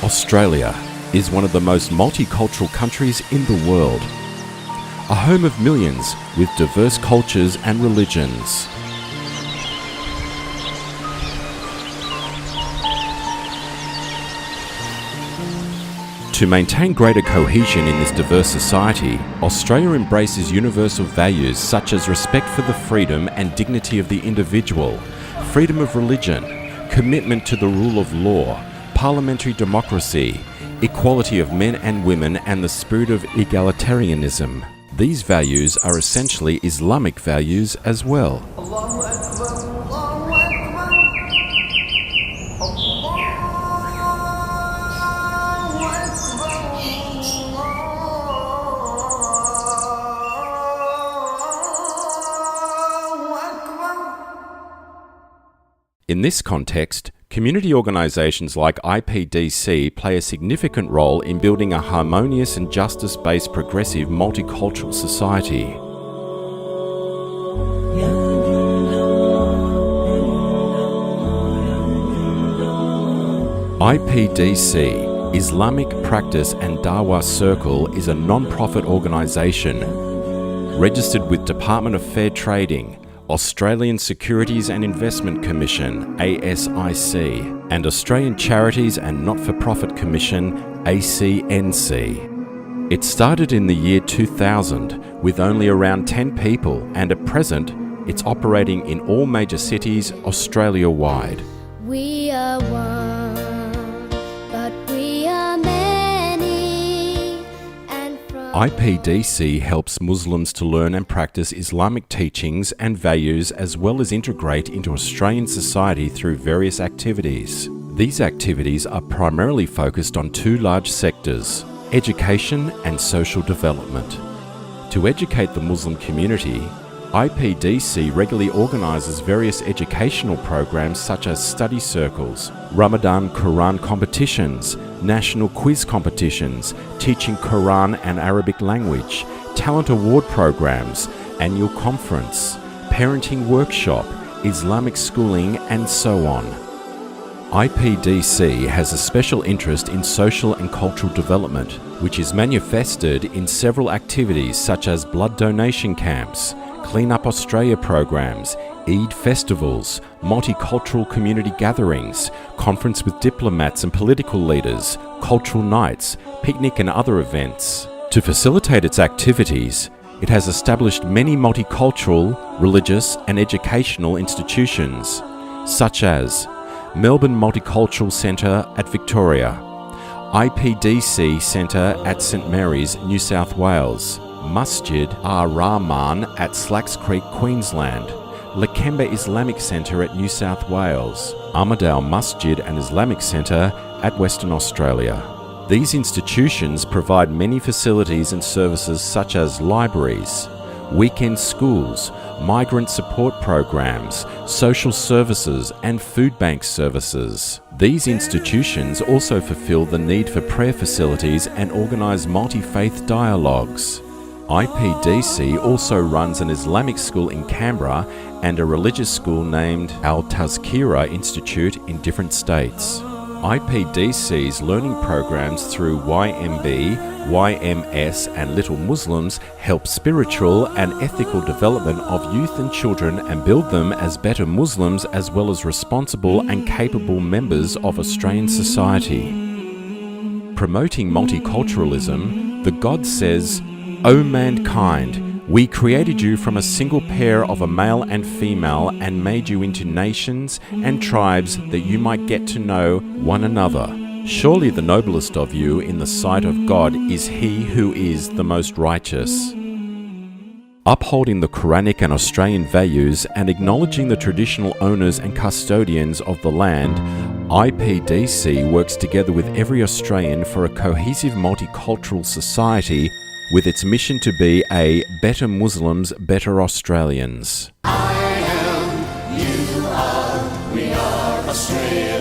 Australia is one of the most multicultural countries in the world, a home of millions with diverse cultures and religions. To maintain greater cohesion in this diverse society, Australia embraces universal values such as respect for the freedom and dignity of the individual, freedom of religion, commitment to the rule of law, parliamentary democracy, equality of men and women, and the spirit of egalitarianism. These values are essentially Islamic values as well. In this context, community organisations like Ipdc play a significant role in building a harmonious and justice-based progressive multicultural society. Ipdc, Islamic Practice and Dawah Circle, is a non-profit organisation registered with Department of Fair Trading, Australian Securities and Investment Commission ASIC, and Australian Charities and Not-for-Profit Commission ACNC. It started in the year 2000 with only around 10 people, and at present it's operating in all major cities Australia-wide. We are one, but we are many, and from Ipdc helps Muslims to learn and practice Islamic teachings and values, as well as integrate into Australian society through various activities. These activities are primarily focused on two large sectors: education and social development. To educate the Muslim community, Ipdc regularly organises various educational programs such as study circles, Ramadan Quran competitions, national quiz competitions, teaching Quran and Arabic language, talent award programs, annual conference, parenting workshop, Islamic schooling, and so on. Ipdc has a special interest in social and cultural development, which is manifested in several activities such as blood donation camps, Clean Up Australia programs, Eid festivals, multicultural community gatherings, conference with diplomats and political leaders, cultural nights, picnic and other events. To facilitate its activities, it has established many multicultural, religious and educational institutions, such as Melbourne Multicultural Centre at Victoria, Ipdc Centre at St Mary's, New South Wales, Masjid Ar-Rahman at Slacks Creek, Queensland, Lakemba Islamic Centre at New South Wales, Armidale Masjid and Islamic Centre at Western Australia. These institutions provide many facilities and services such as libraries, weekend schools, migrant support programs, social services and food bank services. These institutions also fulfill the need for prayer facilities and organise multi-faith dialogues. Ipdc also runs an Islamic school in Canberra and a religious school named Al-Tazkira Institute in different states. Ipdc's learning programs through YMB, YMS and Little Muslims help spiritual and ethical development of youth and children and build them as better Muslims, as well as responsible and capable members of Australian society. Promoting multiculturalism, the God says, "O mankind, we created you from a single pair of a male and female and made you into nations and tribes that you might get to know one another. Surely the noblest of you in the sight of God is he who is the most righteous." Upholding the Quranic and Australian values and acknowledging the traditional owners and custodians of the land, Ipdc works together with every Australian for a cohesive multicultural society, with its mission to be a better Muslims, better Australians. I am, you are, we are Australia.